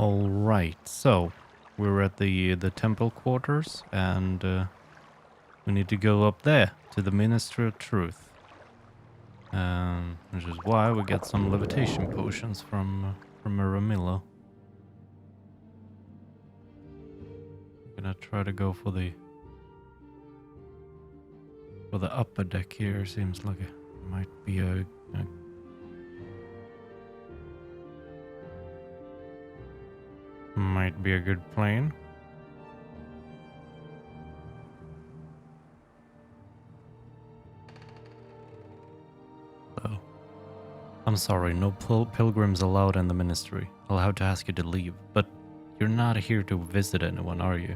All right, so we're at the temple quarters, and we need to go up there to the Ministry of Truth, which is why we get some levitation potions from Miramillo. I'm gonna try to go for the upper deck here. Seems like it might be a good plane. Oh, I'm sorry, no pilgrims allowed in the ministry. I'll have to ask you to leave, but you're not here to visit anyone, are you?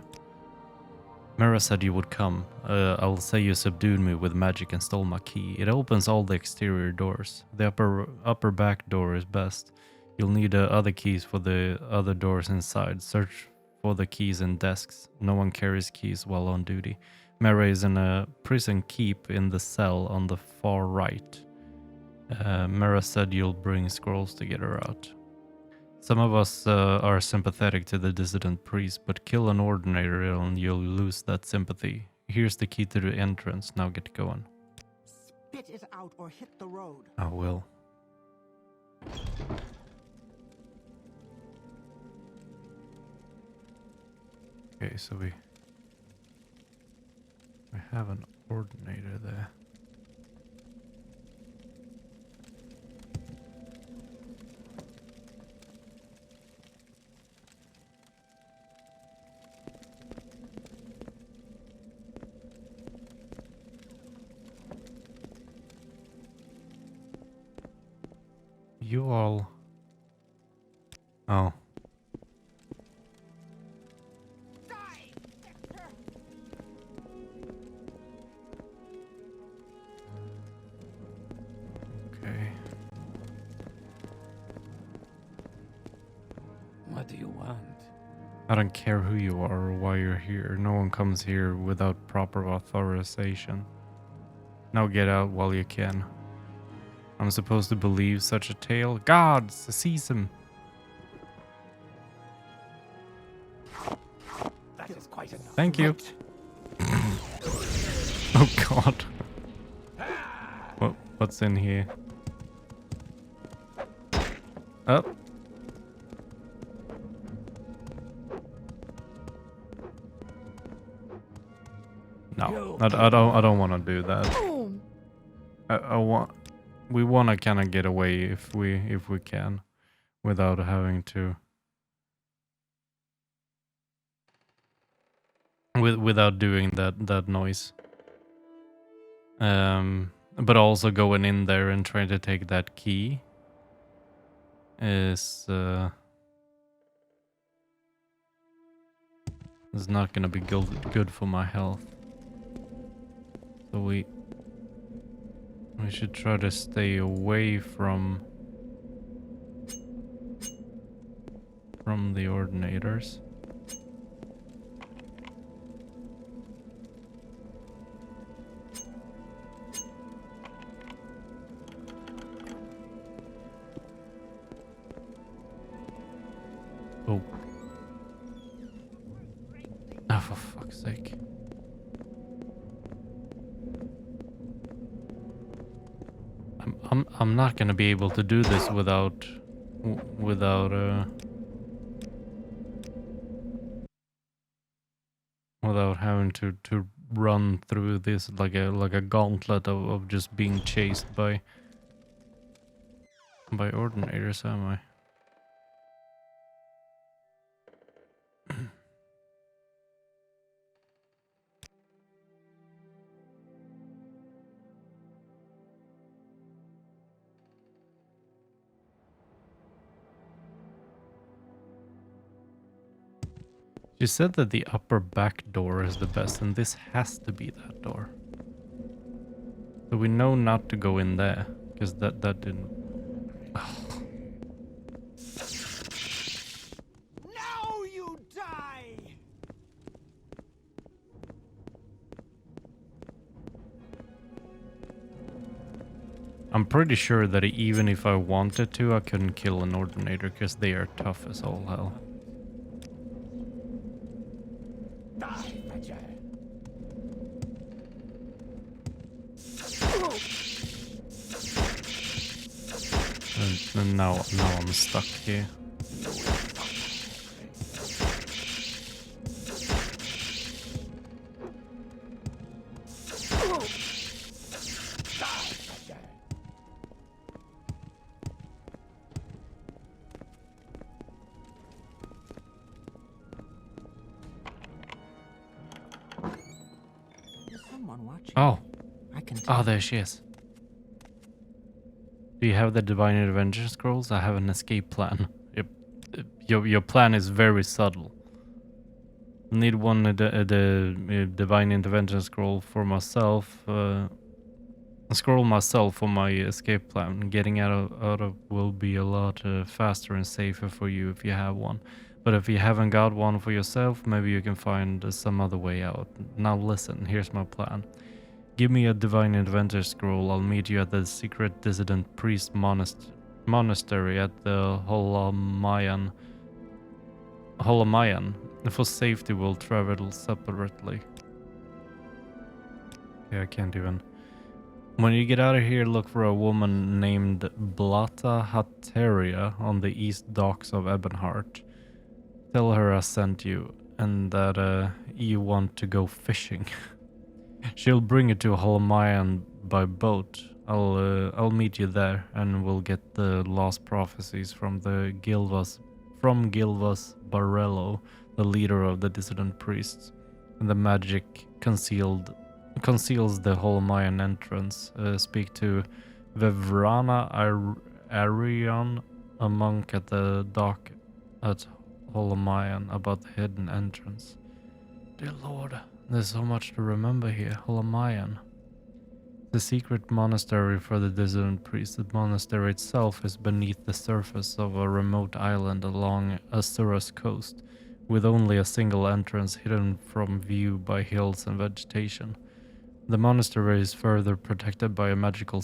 Mira said you would come. I'll say you subdued me with magic and stole my key. It opens all the exterior doors. The upper back door is best. You'll need other keys for the other doors inside. Search for the keys in desks. No one carries keys while on duty. Mira is in a prison keep in the cell on the far right. Mira said you'll bring scrolls to get her out. Some of us are sympathetic to the dissident priest, but kill an ordinator and you'll lose that sympathy. Here's the key to the entrance. Now get going. Spit it out or hit the road. I will. Okay, so we have an ordinator there. You all... Oh. Okay. What do you want? I don't care who you are or why you're here. No one comes here without proper authorization. Now get out while you can. I'm supposed to believe such a tale? Gods, seize him! That is quite enough. Thank you. Oh god. What's in here? Oh. No, I don't want to do that. We want to kind of get away if we can, without having to, without doing that noise. But also going in there and trying to take that key is not gonna be good for my health. So we should try to stay away from the ordinators. Oh. Ah, for fuck's sake. I'm not gonna be able to do this without having to run through this like a gauntlet of just being chased by ordinators, am I? She said that the upper back door is the best, and this has to be that door. So we know not to go in there, because that didn't... Oh. Now you die! I'm pretty sure that even if I wanted to, I couldn't kill an ordinator, because they are tough as all hell. And now I'm stuck here. There's someone watching. Oh, I can tell. there she is. Do you have the Divine Intervention Scrolls? I have an escape plan. Your plan is very subtle. Need one the Divine Intervention Scroll for myself. Scroll myself for my escape plan. Getting out of will be a lot faster and safer for you if you have one. But if you haven't got one for yourself, maybe you can find some other way out. Now listen, here's my plan. Give me a Divine Intervention Scroll. I'll meet you at the secret dissident priest monastery at the Holamayan. For safety, we'll travel separately. Yeah, I can't even. When you get out of here, look for a woman named Blata Hateria on the east docks of Ebonheart. Tell her I sent you and that you want to go fishing. She'll bring you to Holamayan by boat. I'll meet you there, and we'll get the lost prophecies from Gilvas Barello, the leader of the dissident priests. And the magic conceals the Holamayan entrance. Speak to Vevrana Arion, a monk at the dock at Holamayan, about the hidden entrance. Dear Lord, there's so much to remember here. Holamayan. The secret monastery for the dissident priests. The monastery itself is beneath the surface of a remote island along Asura's coast, with only a single entrance hidden from view by hills and vegetation. The monastery is further protected by a magical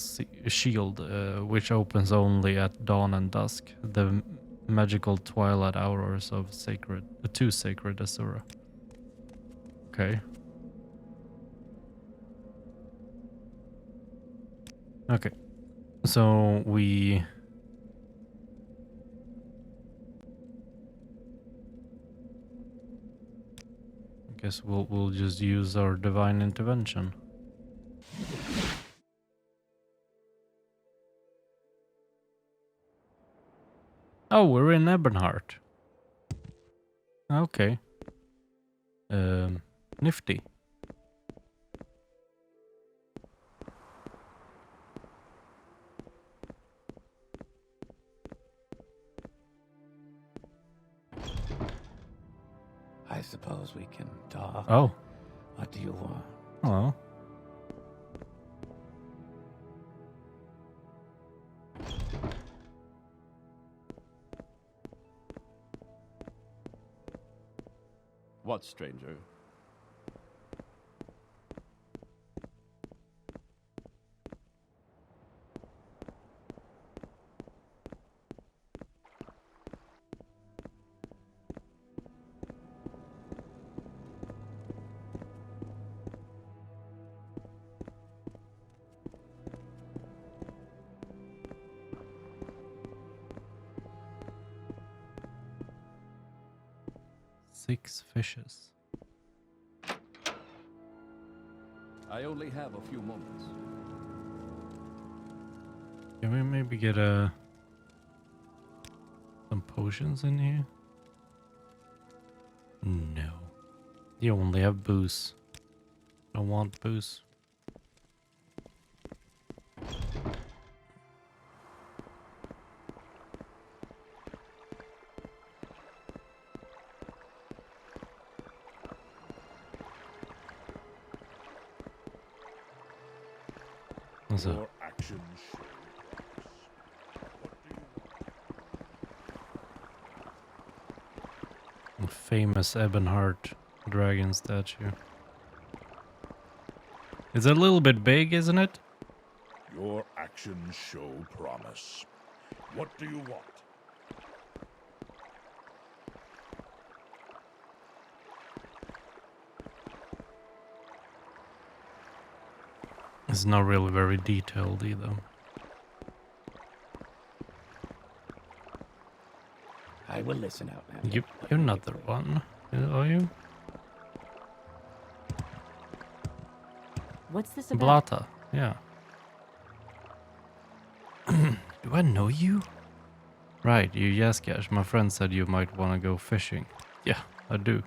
shield, which opens only at dawn and dusk, the magical twilight hours of sacred Asura. Okay. Okay. So we... I guess we'll just use our divine intervention. Oh, we're in Ebonheart. Okay. Nifty. I suppose we can talk. Oh. What do you want? Hello. What, stranger? Six fishes. I only have a few moments. Can we maybe get some potions in here? No. You only have booze. I want booze. What's up? Your actions show. A famous Ebonheart dragon statue. It's a little bit big, isn't it? Your actions show promise. What do you want? It's not really very detailed either. I will listen out, man. You're not the one, are you? What's this about? Blata, yeah. Do I know you? Right, you Yaskash. My friend said you might want to go fishing. Yeah, I do.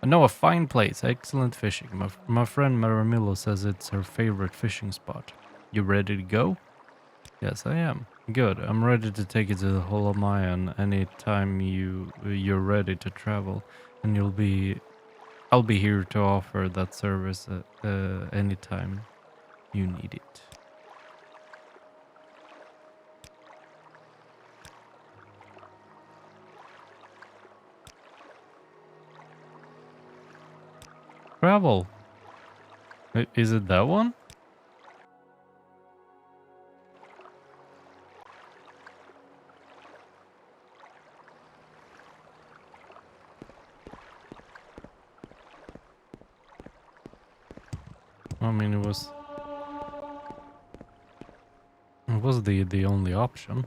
I know a fine place, excellent fishing. My friend Maramillo says it's her favorite fishing spot. You ready to go? Yes, I am. Good. I'm ready to take you to the Hall of Mayan anytime you're ready to travel, and I'll be here to offer that service anytime you need it. Travel. Is it that one? I mean, it was the only option.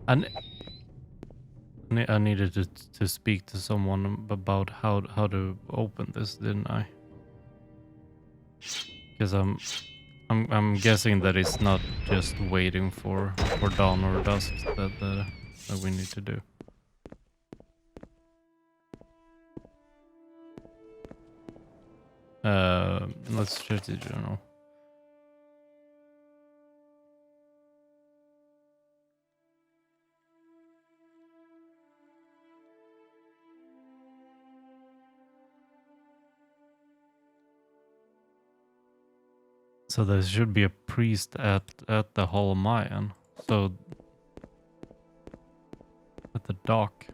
And I needed to speak to someone about how to open this, didn't I? Because I'm guessing that it's not just waiting for dawn or dusk that we need to do. Let's check the journal. So there should be a priest at the Hall of Mayan. So at the dock.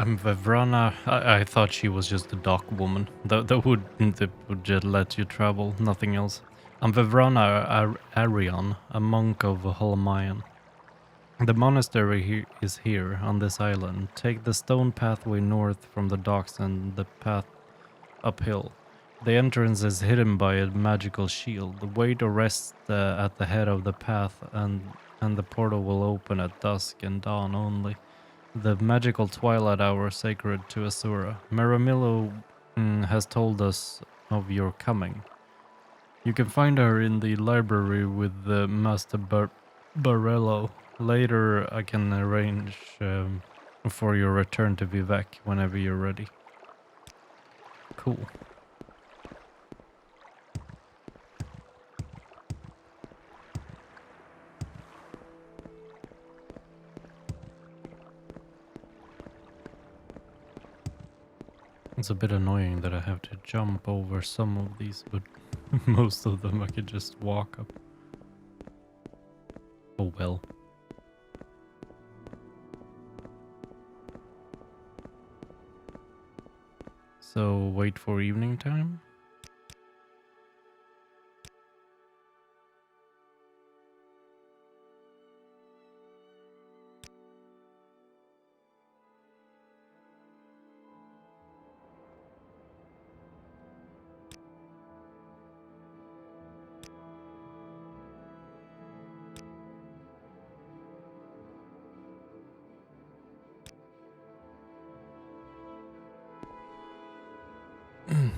I'm Vevrana. I thought she was just a dock woman. That would just let you travel, nothing else. I'm Vevrana Arion, a monk of Holmayan. The monastery is here, on this island. Take the stone pathway north from the docks and the path uphill. The entrance is hidden by a magical shield. Wait or rest at the head of the path and the portal will open at dusk and dawn only. The magical twilight hour sacred to Asura. Maramillo has told us of your coming. You can find her in the library with Master Barello. Later I can arrange for your return to Vivek whenever you're ready. Cool. It's a bit annoying that I have to jump over some of these, but most of them I could just walk up. Oh well. So wait for evening time?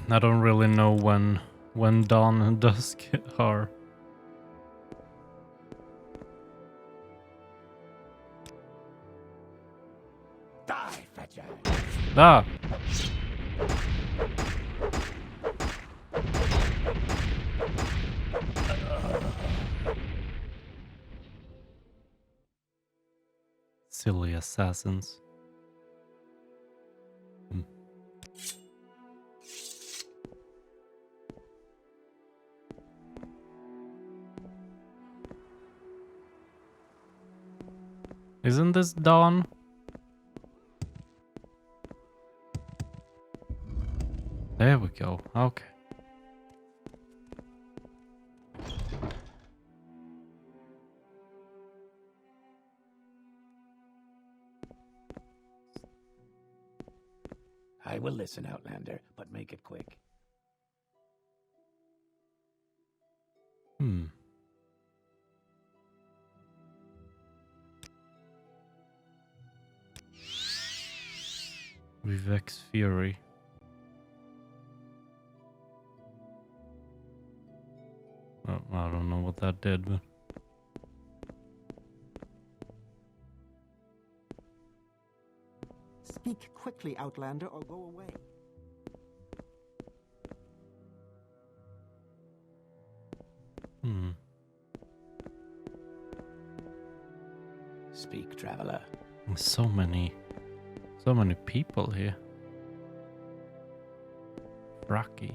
I don't really know when dawn and dusk are. Die, Fetcher! Silly assassins. Hmm. Isn't this dawn? There we go. Okay. I will listen, Outlander, but make it quick. Hmm. Vivek's Fury. Oh, I don't know what that did, but... Speak quickly, Outlander, or go away. Hmm. Speak, traveler. So many people here. Rocky.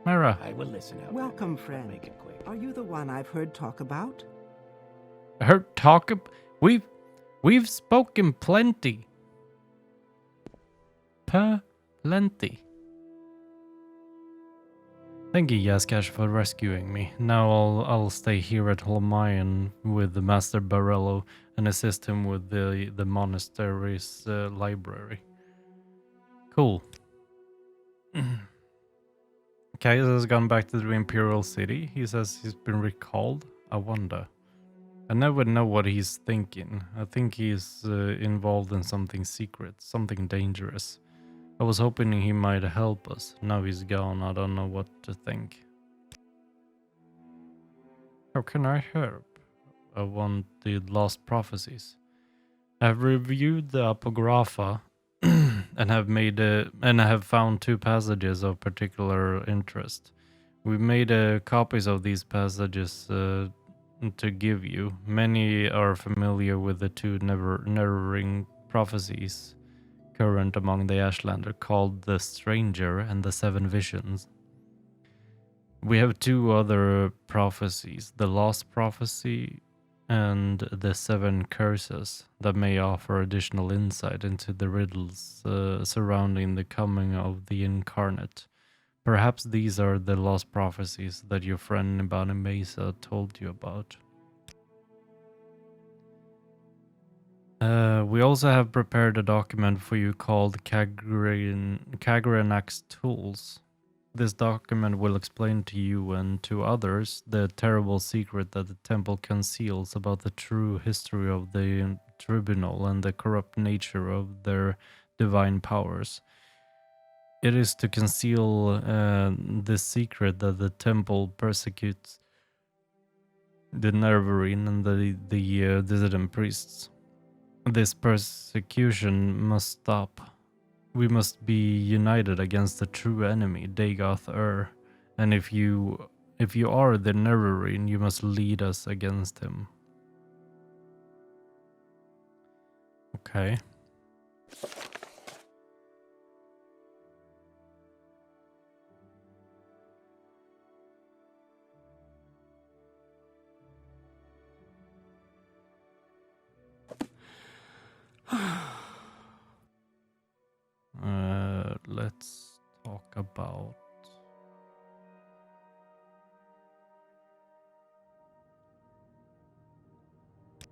Mara. I will listen, Outlander. Welcome, but friend. make it quick. Are you the one I've heard talk about? Her talk. We've spoken plenty. Plenty. Thank you, Yaskash, for rescuing me. Now I'll stay here at Holmayan with the Master Barello and assist him with the monastery's library. Cool. Caius has gone back to the Imperial City. He says he's been recalled. I wonder. I never know what he's thinking. I think he's involved in something secret, something dangerous. I was hoping he might help us. Now he's gone. I don't know what to think. How can I help? I want the lost prophecies. I've reviewed the Apocrypha and have found 2 passages of particular interest. We made copies of these passages to give you. Many are familiar with the 2 never-ring prophecies current among the Ashlander, called the Stranger and the 7 Visions. We have 2 other prophecies, the Lost Prophecy and the 7 Curses, that may offer additional insight into the riddles surrounding the coming of the Incarnate. Perhaps these are the lost prophecies that your friend Nibani Mesa told you about. We also have prepared a document for you called Kagranak's Tools. This document will explain to you and to others the terrible secret that the temple conceals about the true history of the tribunal and the corrupt nature of their divine powers. It is to conceal this secret that the temple persecutes the Nervarine and the dissident priests. This persecution must stop. We must be united against the true enemy, Dagoth and if you are the Nervarine, you must lead us against him. Okay. Let's talk about...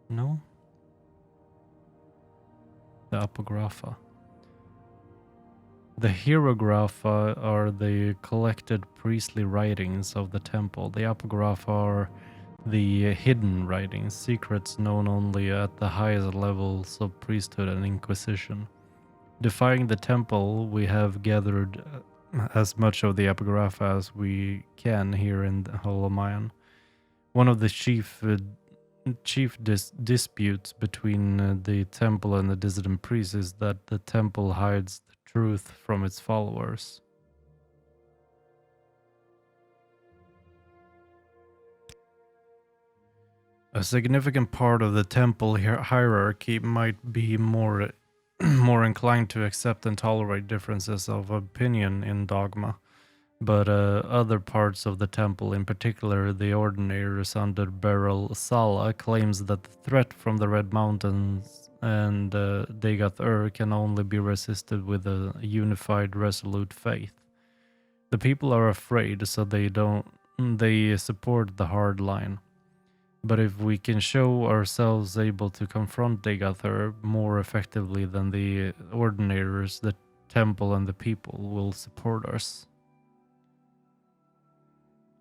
No? The Apocrypha. The Hieroglypha are the collected priestly writings of the temple. The Apocrypha are the hidden writings, secrets known only at the highest levels of priesthood and inquisition. Defying the temple, we have gathered as much of the Apocrypha as we can here in Holomayan. One of the chief disputes between the temple and the dissident priests is that the temple hides the truth from its followers. A significant part of the temple hierarchy might be more more inclined to accept and tolerate differences of opinion in dogma, but other parts of the temple, in particular the Ordinators under Beryl Sala, claims that the threat from the Red Mountains and Degath can only be resisted with a unified, resolute faith. The people are afraid, so they support the hard line. But if we can show ourselves able to confront Degath more effectively than the Ordinators, the temple and the people will support us.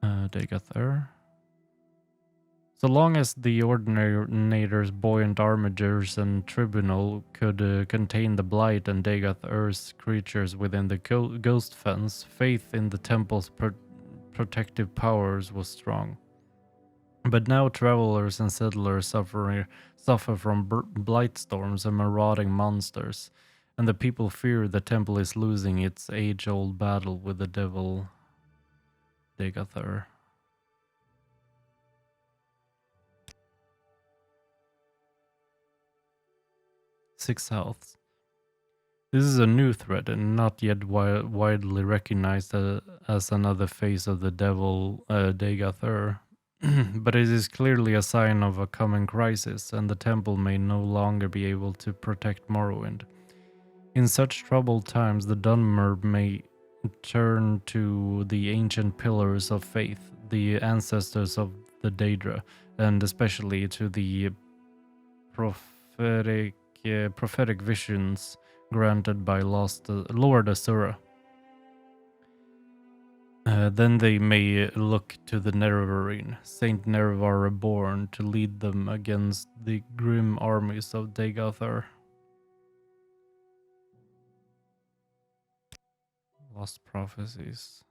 Degath. So long as the Ordinator's buoyant armatures and tribunal could contain the Blight and Degath creatures within the ghost fence, faith in the temple's protective powers was strong. But now travelers and settlers suffer from blight storms and marauding monsters, and the people fear the temple is losing its age-old battle with the devil Degath. 6 health. This is a new threat and not yet widely recognized as another face of the devil Degath. But it is clearly a sign of a coming crisis, and the temple may no longer be able to protect Morrowind. In such troubled times, the Dunmer may turn to the ancient pillars of faith, the ancestors of the Daedra, and especially to the prophetic visions granted by Lord Asura. Then they may look to the Nerevarine, Saint Nerevar Reborn, to lead them against the grim armies of Degath. Lost Prophecies.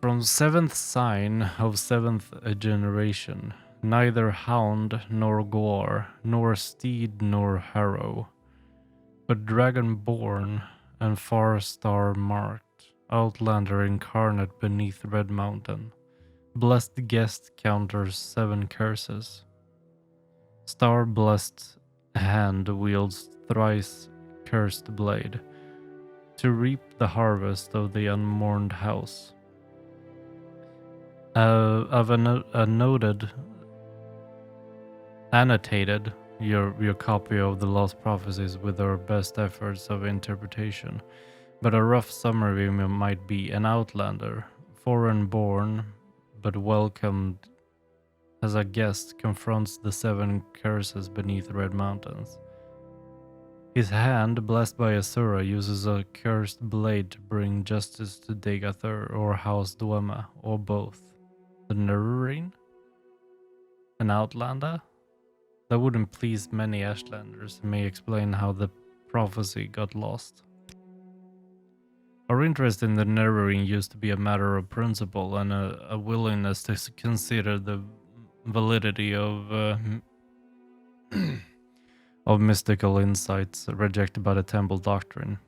From 7th sign of 7th generation, neither hound nor gore, nor steed nor harrow, but dragon-born and far star-marked, outlander incarnate beneath Red Mountain. Blessed guest counters 7 curses. Star-blessed hand wields thrice cursed blade, to reap the harvest of the unmourned house. I've annotated your copy of the Lost Prophecies with our best efforts of interpretation, but a rough summary might be: an outlander, foreign-born, but welcomed as a guest, confronts the 7 curses beneath Red Mountains. His hand, blessed by Asura, uses a cursed blade to bring justice to Degath or House Dwemer, or both. The Nerevarine? An outlander? That wouldn't please many Ashlanders and may explain how the prophecy got lost. Our interest in the Nerevarine used to be a matter of principle and a willingness to consider the validity of of mystical insights rejected by the temple doctrine.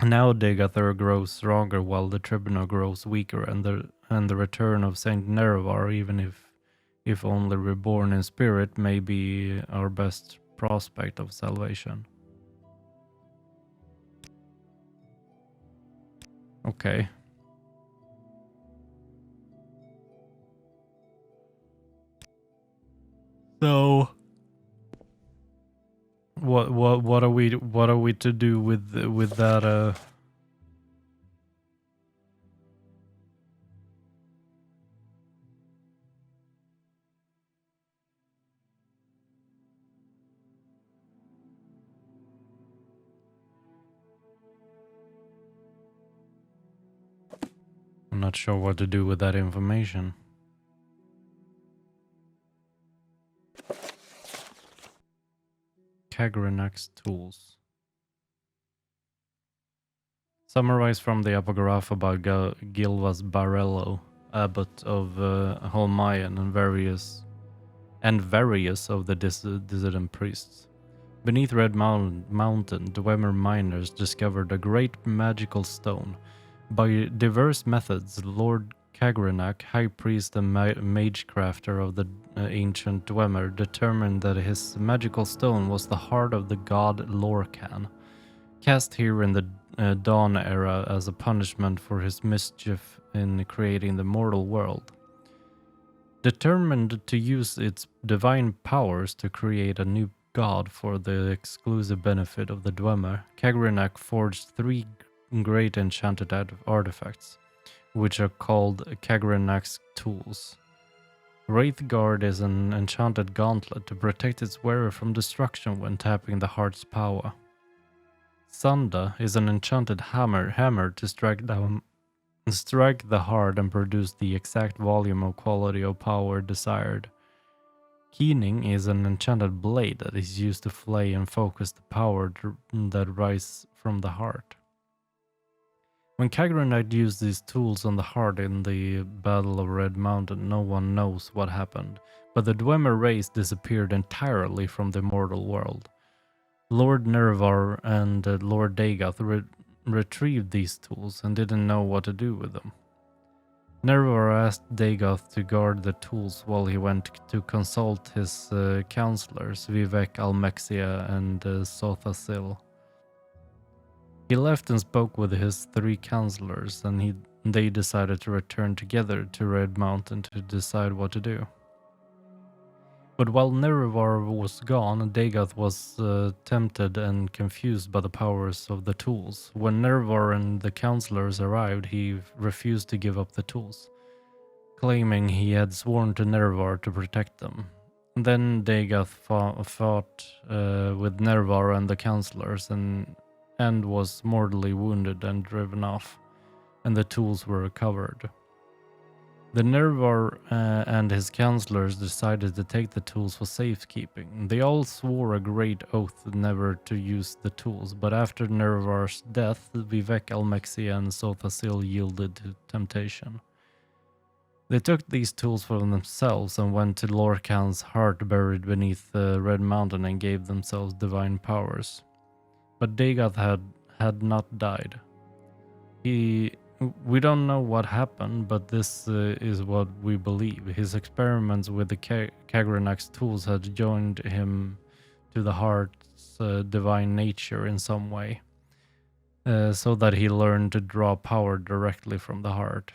Now Degath grows stronger while the tribunal grows weaker, and the return of Saint Nerevar, even if only reborn in spirit, may be our best prospect of salvation. Okay. So what are we to do with that I'm not sure what to do with that information. Kagranak's tools. Summarized from the epigraph about Gilvas Barello, abbot of Holmayan, and various of the dissident priests. Beneath Red Mountain, Dwemer miners discovered a great magical stone. By diverse methods, Lord Kagrenak, High Priest and Magecrafter of the ancient Dwemer, determined that his magical stone was the heart of the god Lorcan, cast here in the Dawn era as a punishment for his mischief in creating the mortal world. Determined to use its divine powers to create a new god for the exclusive benefit of the Dwemer, Kagrenak forged 3 great enchanted artifacts, which are called Kagrenak's tools. Wraithguard is an enchanted gauntlet to protect its wearer from destruction when tapping the heart's power. Sanda is an enchanted hammer to strike the heart and produce the exact volume or quality of power desired. Keening is an enchanted blade that is used to flay and focus the power that rises from the heart. When Kagrenak used these tools on the heart in the Battle of Red Mountain, no one knows what happened, but the Dwemer race disappeared entirely from the mortal world. Lord Nervar and Lord Dagoth retrieved these tools and didn't know what to do with them. Nervar asked Dagoth to guard the tools while he went to consult his counselors, Vivek, Almexia, and Sothasil. He left and spoke with his 3 counselors, and they decided to return together to Red Mountain to decide what to do. But while Nervar was gone, Dagoth was tempted and confused by the powers of the tools. When Nervar and the counselors arrived, he refused to give up the tools, claiming he had sworn to Nervar to protect them. Then Dagoth fought with Nervar and the counselors and was mortally wounded and driven off, and the tools were recovered. The Nervar and his counselors decided to take the tools for safekeeping. They all swore a great oath never to use the tools, but after Nervar's death, Vivek, Almexia, and Sothasil yielded to temptation. They took these tools for themselves and went to Lorcan's heart buried beneath the Red Mountain and gave themselves divine powers. But Dagoth had not died. We don't know what happened, but this is what we believe. His experiments with the Kagrenak's tools had joined him to the heart's divine nature in some way, so that he learned to draw power directly from the heart.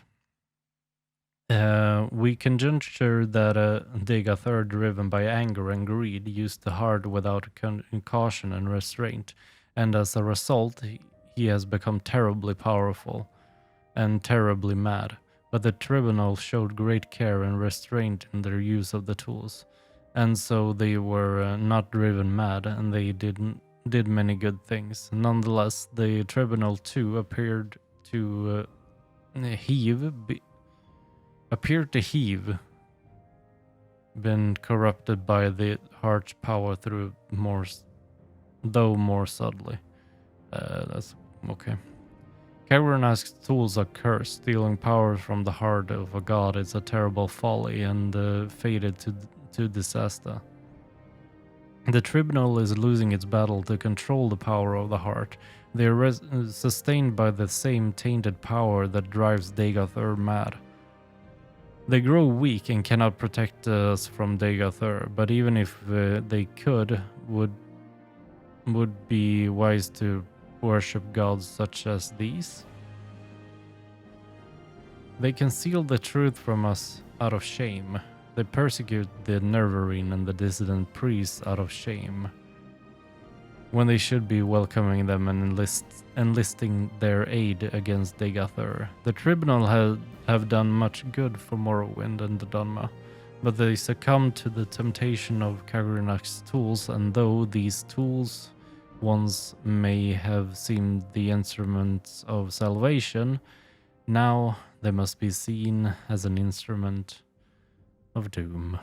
We conjecture that Dagoth, driven by anger and greed, used the heart without caution and restraint, and as a result, he has become terribly powerful and terribly mad. But the tribunal showed great care and restraint in their use of the tools, and so they were not driven mad, and they did many good things. Nonetheless, the tribunal too appeared to heave, been corrupted by the heart's power through though more subtly. That's okay. Kagrenak's tools are cursed. Stealing power from the heart of a god is a terrible folly and fated to disaster. The tribunal is losing its battle to control the power of the heart. They are sustained by the same tainted power that drives Dagoth mad. They grow weak and cannot protect us from Dagoth, but even if they could, would be wise to worship gods such as these? They conceal the truth from us out of shame. They persecute the Nervarine and the dissident priests out of shame, when they should be welcoming them and enlisting their aid against Dagoth. The tribunal have done much good for Morrowind and the Dunma, but they succumbed to the temptation of Kagrenak's tools, and though these tools once may have seemed the instruments of salvation, now they must be seen as an instrument of doom.